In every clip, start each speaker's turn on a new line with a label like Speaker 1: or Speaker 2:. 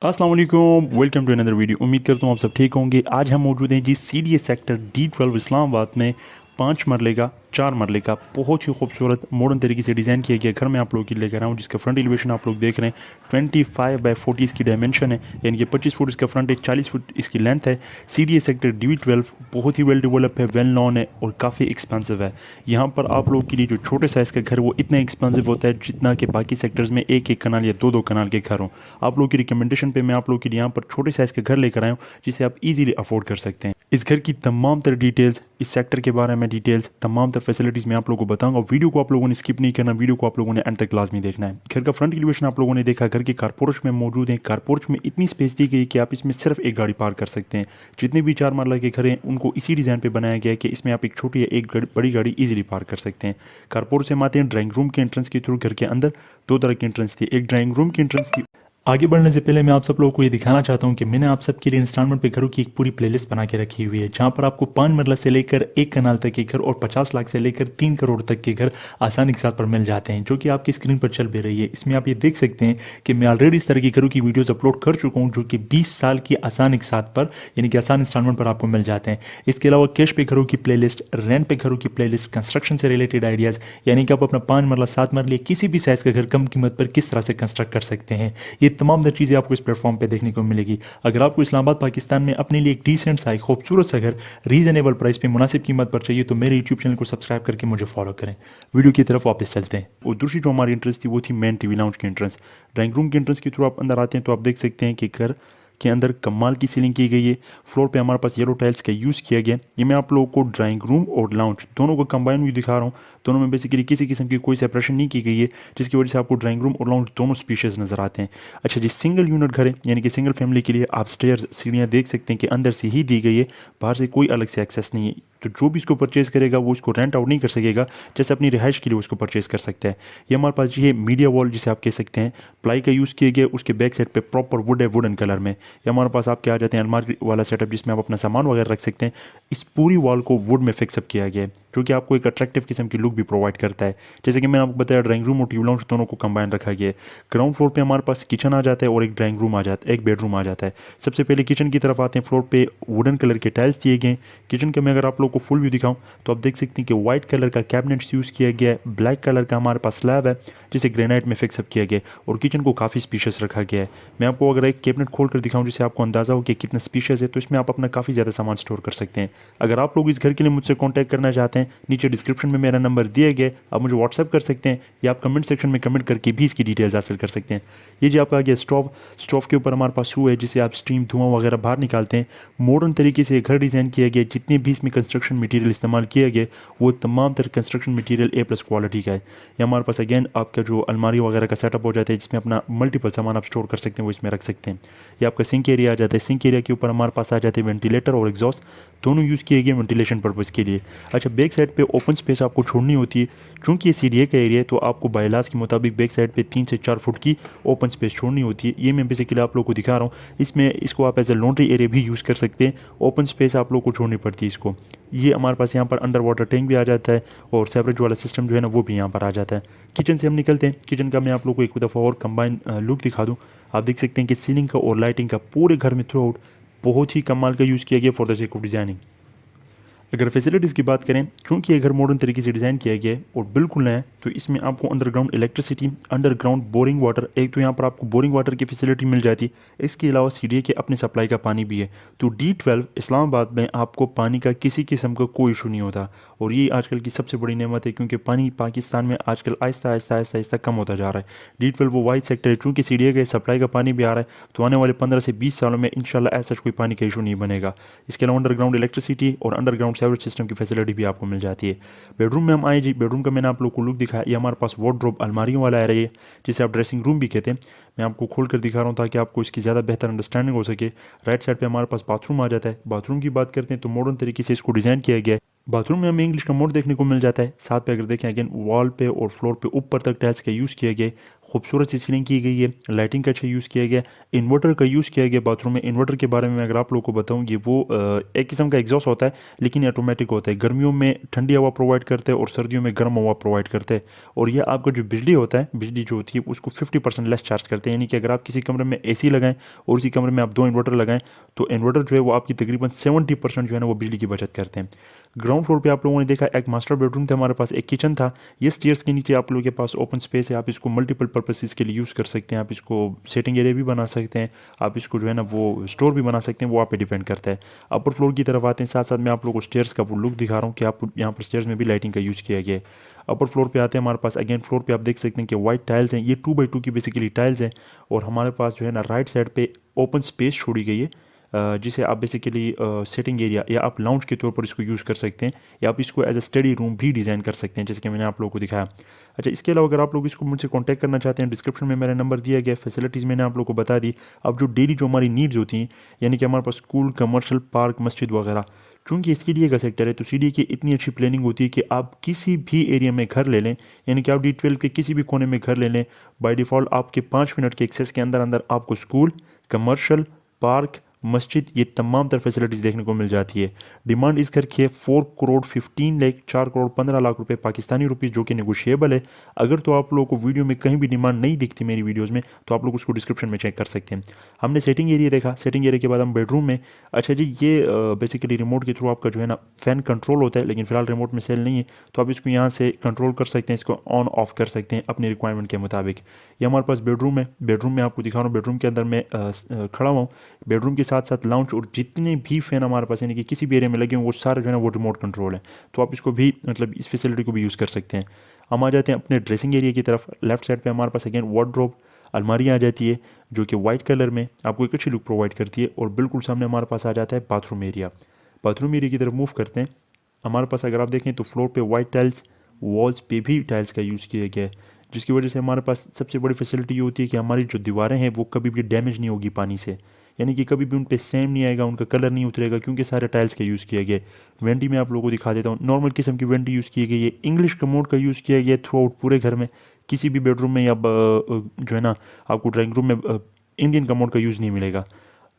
Speaker 1: अस्सलाम वालेकुम, welcome to another video. उम्मीद करता हूँ आप सब ठीक होंगे। आज हम मौजूद हैं जी CDA सेक्टर D12 इस्लामाबाद में 5 मरले का 4 मरले का बहुत ही खूबसूरत मॉडर्न तरीके से डिज़ाइन किया गया घर मैं आप लोगों के लिए लेकर आया हूँ, जिसका फ्रंट एलिवेशन आप लोग देख रहे हैं 25/40 इसकी डायमेंशन है, यानी कि 25 फुट इसका फ्रंट है, 40 फुट इसकी लेंथ है। CDA सेक्टर D12 बहुत ही वेल डेवलप है, वेल नॉन है और काफ़ी एक्सपेंसिव है। यहाँ पर आप लोगों के लिए जो छोटे साइज़ का घर वो इतना एक्सपेंसिव होता है जितना कि बाकी सेक्टर्स में एक एक कनाल या दो दो कनाल के घर हों। आप लोगों की रिकमेंडेशन पे मैं आप लोगों के लिए यहाँ पर छोटे साइज़ का घर लेकर आया हूँ जिसे आप इजीली अफोर्ड कर सकते हैं। इस घर की तमाम तर डिटेल्स, इस सेक्टर के बारे में डिटेल्स, तमाम तर फैसिलिटीज़ मैं आप लोगों को बताऊंगा। वीडियो को आप लोगों ने स्किप नहीं करना, वीडियो को आप लोगों ने एंड तक लाजमी देखना है। घर का फ्रंट एलिवेशन आप लोगों ने देखा, घर के कारपोर्च में मौजूद है। कारपोर्च में इतनी स्पेस दी गई है कि आप इसमें सिर्फ एक गाड़ी पार्क कर सकते हैं। जितने भी 4 मरला के घर हैं उनको इसी डिज़ाइन पर बनाया गया है कि इसमें आप एक छोटी या एक बड़ी गाड़ी ईजिली पार्क कर सकते हैं। कारपोर्च से हम आते हैं ड्राइंग रूम के एंट्रेंस के थ्रू। घर के अंदर दो तरह की एंट्रेंस थी, एक ड्राइंग रूम की एंट्रेंस थी। आगे बढ़ने से पहले मैं आप सब लोगों को ये दिखाना चाहता हूँ कि मैंने आप सबके लिए इंस्टॉलमेंट पे घरों की एक पूरी प्लेलिस्ट बना के रखी हुई है, जहाँ पर आपको 5 मरला से लेकर 1 कनाल तक के घर और 50 लाख से लेकर 3 करोड़ तक के घर आसानी के साथ पर मिल जाते हैं, जो कि आपकी स्क्रीन पर चल भी रही है। इसमें आप ये देख सकते हैं कि मैं ऑलरेडी इस तरह की घरों की वीडियोज अपलोड कर चुका हूँ, जो कि 20 साल की आसान एक साथ पर यानी कि आसान इंस्टॉलमेंट पर आपको मिल जाते हैं। इसके अलावा कैश पे घरों की प्लेलिस्ट, रेंट पे घरों की प्लेलिस्ट, कंस्ट्रक्शन से रिलेटेड आइडियाज़, यानी कि आप अपना 5 मरला 7 मरले किसी भी साइज़ का घर कम कीमत पर किस तरह से कंस्ट्रक्ट कर सकते हैं, ये तमाम चीज़ें आपको इस प्लेटफॉर्म पे देखने को मिलेगी। अगर आपको इस्लामाबाद पाकिस्तान में अपने लिए एक डिसेंट सा, एक खूबसूरत सा घर रीजनेबल प्राइस पे मुनासिब कीमत पर चाहिए तो मेरे यूट्यूब चैनल को सब्सक्राइब करके मुझे फॉलो करें। वीडियो की तरफ वापस चलते हैं। और दूसरी जो हमारी एंट्रेंस थी वो थी मेन टीवी लाउंज की एंट्रेंस। ड्राइंग रूम की एंट्रेंस के थ्रू आप अंदर आते हैं तो आप देख सकते हैं कि घर के अंदर कमाल की सीलिंग की गई है। फ्लोर पे हमारे पास येलो टाइल्स का यूज़ किया गया। ये मैं आप लोगों को ड्राइंग रूम और लाउंज दोनों को कंबाइन भी दिखा रहा हूँ। दोनों में बेसिकली किसी किस्म की कोई सेपरेशन नहीं की गई है, जिसकी वजह से आपको ड्राइंग रूम और लाउंज दोनों स्पीशियस नजर आते हैं। अच्छा जी, सिंगल यूनिट घर है, यानी कि सिंगल फैमिली के लिए आप स्टेयर्स, सीढ़ियाँ देख सकते हैं कि अंदर से ही दी गई है, बाहर से कोई अलग से एक्सेस नहीं है। तो जो भी इसको परचेज़ करेगा वो इसको रेंट आउट नहीं कर सकेगा, जैसे अपनी रिहाइश के लिए उसको परचेज़ कर सकता है। ये हमारे पास जी है मीडिया वॉल, जिसे आप कह सकते हैं प्लाई का यूज़ किया गया। उसके बैक साइड पे प्रॉपर वुड है, वुडन कलर में। ये हमारे पास आपके आ जाते हैं अलमारी वाला सेटअप, जिसमें आप अपना सामान वगैरह रख सकते हैं। इस पूरी वॉल को वुड में फिक्सअप किया गया है, जो कि आपको एक अट्रैक्टिव किस्म की लुक भी प्रोवाइड करता है। जैसे कि मैंने आपको बताया, ड्राइंग रूम और टीवी लाउंज दोनों को कंबाइन रखा गया है। ग्राउंड फ्लोर पे हमारे पास किचन आ जाता है और एक ड्राइंग रूम आ जाता है, एक बेडरूम आ जाता है। सबसे पहले किचन की तरफ आते हैं। फ्लोर पे वुडन कलर के टाइल्स दिए गए हैं। किचन के मैं अगर आप लोग को फुल व्यू दिखाऊं तो आप देख सकते हैं कि व्हाइट कलर का कैबिनेट्स यूज़ किया गया है, ब्लैक कलर का हमारे पास स्लैब है जिसे ग्रेनाइट में फिक्सअप किया गया है, और किचन को काफ़ी स्पीशियस रखा गया है। मैं आपको अगर एक कैबिनेट खोल कर दिखाऊं जिससे आपको अंदाज़ा हो कि कितना स्पीशियस है, तो इसमें आप अपना काफ़ी ज़्यादा सामान स्टोर कर सकते हैं। अगर आप लोग इस घर के लिए मुझसे कॉन्टैक्ट करना चाहते हैं, नीचे डिस्क्रिप्शन में मेरा नंबर दिया गया है, आप मुझे व्हाट्सअप कर सकते हैं या आप कमेंट सेक्शन में कमेंट करके भी इसकी डिटेल्स हासिल कर सकते हैं। ये जो आपका आ गया स्टोव, स्टोव के ऊपर हमारे पास हुआ है जिसे आप स्टीम, धुआं वगैरह बाहर निकालते हैं। मॉडर्न तरीके से घर डिज़ाइन किया गया। जितने भी इसमें कंस्ट्रक्शन मटेरियल इस्तेमाल किया गया वो तमाम तरह कंस्ट्रक्शन मटेरियल A+ क्वालिटी का है। ये हमारे पास अगेन आपका जो अलमारी वगैरह का सेटअप हो जाता है, जिसमें अपना मल्टीपल सामान आप स्टोर कर सकते हैं, वो इसमें रख सकते हैं। ये आपका सिंक एरिया आ जाता है। सिंक एरिया के ऊपर हमारे पास आ जाते हैं वेंटिलेटर और एग्जॉस्ट, दोनों यूज़ किए गए वेंटिलेशन पर्पज़ के लिए। अच्छा, बैक साइड पे ओपन स्पेस आपको छोड़नी होती है। चूँकि ये CDA का एरिया है तो आपको बायलास के मुताबिक बैक साइड पे 3 से 4 फुट की ओपन स्पेस छोड़नी होती है। ये मैं बेसिकली आप लोग को दिखा रहा हूँ। इसमें इसको आप एज ए लॉन्ड्री एरिया भी यूज़ कर सकते हैं। ओपन स्पेस आप लोग को छोड़नी पड़ती है इसको। ये हमारे पास यहाँ पर अंडर वाटर टैंक भी आ जाता है और सेपरेज वाला सिस्टम जो है ना वो भी यहाँ पर आ जाता है। किचन से हम निकलते हैं। किचन का मैं आप लोग को एक दफ़ा और कंबाइन लुक दिखा दूँ। आप देख सकते हैं कि सीलिंग का और लाइटिंग का पूरे घर में थ्रू आउट बहुत ही कमाल का यूज़ किया गया for the sake of designing. अगर फैसिलिटीज़ की बात करें, चूँकि ये घर मॉडर्न तरीके से डिज़ाइन किया गया है और बिल्कुल नया है, तो इसमें आपको underground electricity, underground boring water, एक तो यहाँ पर आपको बोरिंग वाटर की फैसिलिटी मिल जाती है। इसके अलावा CDA के अपने सप्लाई का पानी भी है। तो D12 इस्लामाबाद में आपको पानी का किसी किस्म का कोई इशू नहीं होता, और ये आजकल की सबसे बड़ी नेमत है, क्योंकि पानी पाकिस्तान में आजकल आहिस्ता आहिस्ता आहिस्ता आहिस्ता कम होता जा रहा है। D12 वो वाइड सेक्टर है, चूँकि CDA के सप्लाई का पानी भी आ रहा है, तो आने वाले 15 से 20 सालों में इंशाल्लाह ऐसा कोई पानी का इशू नहीं बनेगा। इसके अलावा अंडरग्राउंड इलेक्ट्रिसिटी और अंडरग्राउंड सेवरेज सिस्टम की फैसिलिटी भी आपको मिल जाती है। बेडरूम में हम आए जी। बेडरूम का मैंने आप लोग को लुक दिखाया। ये हमारे पास वार्डरोब, अलमारियों वाला एरिया है, जिसे आप ड्रेसिंग रूम भी कहते हैं। मैं आपको खोल कर दिखा रहा हूँ ताकि आपको इसकी ज़्यादा बेहतर अंडरस्टैंडिंग हो सके। राइट साइड पे हमारे पास बाथरूम आ जाता है। बाथरूम की बात करते हैं तो मॉडर्न तरीके से इसको डिज़ाइन किया गया है। बाथरूम में हमें इंग्लिश का मोड देखने को मिल जाता है। साथ पे अगर देखें अगेन वॉल पे और फ्लोर पे ऊपर तक टाइल्स का यूज़ किया गया है। खूबसूरत सी सीलिंग की गई है, लाइटिंग का अच्छा यूज़ किया गया, इन्वर्टर का यूज़ किया गया बाथरूम में। इन्वर्टर के बारे में अगर आप लोगों को बताऊँ, ये वो एक किस्म का एग्जॉस्ट होता है लेकिन ये ऑटोमेटिक होता है। गर्मियों में ठंडी हवा प्रोवाइड करते हैं और सर्दियों में गर्म हवा प्रोवाइड करते हैं। और यह आपका जो बिजली होता है, बिजली जो होती है उसको 50% लेस चार्ज करते हैं। यानी कि अगर आप किसी कमरे में AC लगाएं और उसी कमरे में आप 2 इन्वर्टर लगाएं तो इन्वर्टर जो है वो आपकी तकरीबन 70% जो है ना वो बिजली की बचत करते हैं। ग्राउंड फ्लोर पे आप लोगों ने देखा एक मास्टर बेडरूम था हमारे पास, एक किचन था। ये स्टेयर्स के नीचे आप लोगों के पास ओपन स्पेस है, आप इसको मल्टीपल पर्पसेस के लिए यूज़ कर सकते हैं। आप इसको सेटिंग एरिया भी बना सकते हैं, आप इसको जो है ना वो स्टोर भी बना सकते हैं, वो आप पे डिपेंड करता है। अपर फ्लोर की तरफ आते हैं, साथ साथ मैं आप लोगों को स्टेयर्स का वो लुक दिखा रहा हूँ कि आप यहाँ पर स्टेयर्स में भी लाइटिंग का यूज़ किया गया है। अपर फ्लोर पे आते हैं हमारे पास, अगेन फ्लोर पे आप देख सकते हैं कि वाइट टाइल्स हैं, ये 2x2 की बेसिकली टाइल्स हैं। और हमारे पास जो है ना राइट साइड पे ओपन स्पेस छोड़ी गई है, जिसे आप बेसिकली सेटिंग एरिया या आप लाउंज के तौर पर इसको यूज़ कर सकते हैं, या आप इसको एज अ स्टडी रूम भी डिज़ाइन कर सकते हैं, जैसे कि मैंने आप लोगों को दिखाया। अच्छा, इसके अलावा अगर आप लोग इसको मुझसे कांटेक्ट करना चाहते हैं, डिस्क्रिप्शन में मेरा नंबर दिया गया, फैसिलिटीज़ मैंने आप लोगों को बता दी। अब जो डेली जो हमारी नीड्स होती हैं, यानी कि हमारे पास स्कूल, कमर्शियल, पार्क, मस्जिद वगैरह, चूँकि CDA का सेक्टर है तो CDA की इतनी अच्छी प्लानिंग होती है कि आप किसी भी एरिया में घर ले लें, यानी कि आप D12 के किसी भी कोने में घर ले लें, बाय डिफ़ॉल्ट आपके 5 मिनट के एक्सेस के अंदर अंदर आपको स्कूल, कमर्शियल, पार्क, मस्जिद, ये तमाम तर फैसिलिटीज़ देखने को मिल जाती है। डिमांड इस घर की है 4 करोड़ 15 लाख 4 करोड़ 15 लाख रुपए पाकिस्तानी रुपीज़, जो कि नेगोशिएबल है। अगर तो आप लोगों को वीडियो में कहीं भी डिमांड नहीं दिखती मेरी वीडियोस में, तो आप लोग उसको डिस्क्रिप्शन में चेक कर सकते हैं। हमने सेटिंग एरिया देखा, सेटिंग एरिया के बाद हम बेडरूम में। अच्छा जी, ये बेसिकली रिमोट के थ्रू आपका जो है ना फ़ैन कंट्रोल होता है, लेकिन फिलहाल रिमोट में सेल नहीं है, तो आप इसको यहाँ से कंट्रोल कर सकते हैं, इसको ऑन ऑफ कर सकते हैं अपनी रिक्वायरमेंट के मुताबिक। ये हमारे पास बेडरूम है, बेडरूम में आपको दिखा रहा हूँ, बेडरूम के अंदर मैं खड़ा हुआ हूँ। बेडरूम के साथ साथ लाउंज और जितने भी फ़ैन हमारे पास यानी कि किसी भी एरिया में लगे हों, वो सारे जो है ना वो रिमोट कंट्रोल है, तो आप इसको भी मतलब इस फैसिलिटी को भी यूज़ कर सकते हैं। हम आ जाते हैं अपने ड्रेसिंग एरिया की तरफ। लेफ्ट साइड पे हमारे पास अगेन वार्डरोब, अलमारी आ जाती है, जो कि वाइट कलर में आपको एक अच्छी लुक प्रोवाइड करती है। और बिल्कुल सामने हमारे पास आ जाता है बाथरूम एरिया। बाथरूम एरिया की तरफ मूव करते हैं। हमारे पास अगर आप देखें तो फ्लोर पे वाइट टाइल्स, वॉल्स पे भी टाइल्स का यूज़ किया गया है, जिसकी वजह से हमारे पास सबसे बड़ी फैसिलिटी ये होती है कि हमारी जो दीवारें हैं वो कभी भी डैमेज नहीं होगी पानी से, यानी कि कभी भी उन पे सेम नहीं आएगा, उनका कलर नहीं उतरेगा, क्योंकि सारे टाइल्स का यूज़ किया गया है। वेंटी में आप लोगों को दिखा देता हूँ, नॉर्मल किस्म की वेंटी यूज़ की गई है। इंग्लिश कमोड का यूज़ किया गया है थ्रू आउट पूरे घर में, किसी भी बेडरूम में या जो है ना आपको ड्राइंग रूम में इंडियन कमोड का यूज़ नहीं मिलेगा।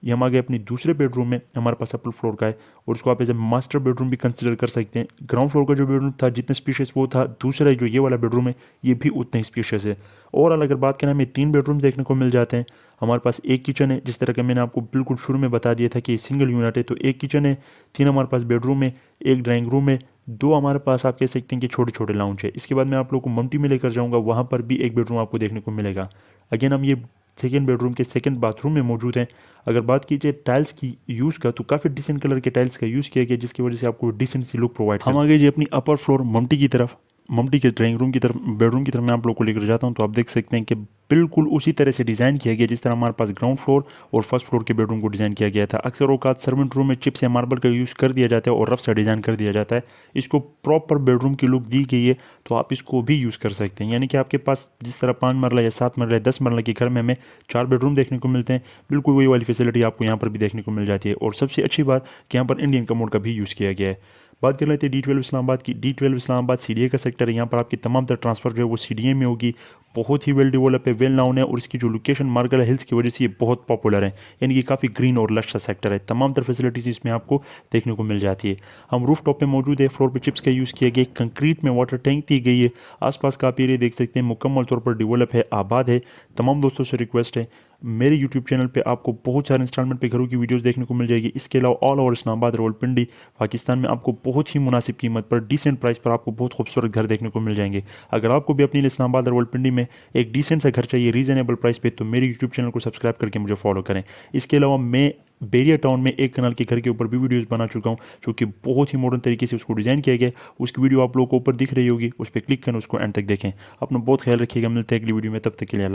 Speaker 1: ये हम आ गए अपनी दूसरे बेडरूम में, हमारे पास अपर फ्लोर का है और उसको आप एज ए मास्टर बेडरूम भी कंसिडर कर सकते हैं। ग्राउंड फ्लोर का जो बेडरूम था जितना स्पेशियस वो था, दूसरा जो ये वाला बेडरूम है ये भी उतना ही स्पेशियस है। ओवरऑल अगर बात करें, हमें 3 बेडरूम देखने को मिल जाते हैं। हमारे पास एक किचन है, जिस तरह का मैंने आपको बिल्कुल शुरू में बता दिया था कि सिंगल यूनिट है, तो एक किचन है, 3 हमारे पास बेडरूम है, एक ड्राइंग रूम है, 2 हमारे पास आप कह सकते हैं कि छोटे छोटे लाउंज है। इसके बाद मैं आप लोग को मम्टी में लेकर जाऊँगा, वहाँ पर भी एक बेडरूम आपको देखने को मिलेगा। अगेन हम ये सेकेंड बेडरूम के सेकेंड बाथरूम में मौजूद हैं। अगर बात कीजिए टाइल्स की यूज़ का, तो काफ़ी डिसेंट कलर के टाइल्स का यूज़ किया गया, जिसकी वजह से आपको डिसेंट सी लुक प्रोवाइड। हम आ गए जी अपनी अपर फ्लोर मम्टी की तरफ। मम्टी के ड्राइंग रूम की तरफ, बेडरूम की तरफ मैं आप लोग को लेकर जाता हूं, तो आप देख सकते हैं कि बिल्कुल उसी तरह से डिज़ाइन किया गया जिस तरह हमारे पास ग्राउंड फ्लोर और फर्स्ट फ्लोर के बेडरूम को डिज़ाइन किया गया था। अक्सर औकात सर्वेंट रूम में चिप्स या मार्बल का यूज़ कर दिया जाता है और रफ सा डिज़ाइन कर दिया जाता है। इसको प्रॉपर बेडरूम की लुक दी गई है, तो आप इसको भी यूज़ कर सकते हैं। यानी कि आपके पास जिस तरह 5 मरला या 7 मरला या 10 मरला के घर में हमें 4 बेडरूम देखने को मिलते हैं, बिल्कुल वही वाली फैसिलिटी आपको यहाँ पर भी देखने को मिल जाती है। और सबसे अच्छी बात कि यहाँ पर इंडियन कमोड का भी यूज़ किया गया है। बात कर लेते हैं D12 इस्लामाबाद की। D12 इस्लामाबाद CDA का सेक्टर है, यहाँ पर आपकी तमाम तरह ट्रांसफ़र जो है वो CDA में होगी। बहुत ही वेल डेवलप है, वेल नाउन है, और इसकी जो लोकेशन मार्गला हिल्स की वजह से ये बहुत पॉपुलर है, यानी कि काफ़ी ग्रीन और लश सा सेक्टर है। तमाम तरह फैसिलिटीज़ इसमें आपको देखने को मिल जाती है। हम रूफ टॉप पे मौजूद है, फ्लोर पे चिप्स का यूज़ किया गया, कंक्रीट में वाटर टैंक दी गई है। आसपास का आप एरिया देख सकते हैं, मुकम्मल तौर पर डेवलप है, आबाद है। तमाम दोस्तों से रिक्वेस्ट है, मेरे यूट्यूब चैनल पे आपको बहुत सारे इंस्टॉलमेंट पे घरों की वीडियोस देखने को मिल जाएगी। इसके अलावा ऑल ओवर इस्लामाबाद, रावलपिंडी, पाकिस्तान में आपको बहुत ही मुनासिब कीमत पर, डिसेंट प्राइस पर आपको बहुत खूबसूरत घर देखने को मिल जाएंगे। अगर आपको भी अपने लिए इस्लामाबाद, रावलपिंडी में एक डिसेंट सा घर चाहिए रीजनेबल प्राइस पे, तो मेरे यूट्यूब चैनल को सब्सक्राइब करके मुझे फॉलो करें। इसके अलावा मैं बेरिया टाउन में एक कनाल के घर के ऊपर भी वीडियोस बना चुका हूं, जो कि बहुत ही मॉडर्न तरीके से उसको डिज़ाइन किया गया। उसकी वीडियो आप लोगों को ऊपर दिख रही होगी, उस पर क्लिक करें, उसको एंड तक देखें। अपना बहुत ख्याल रखिएगा, मिलते हैं अगली वीडियो में, तब तक के लिए।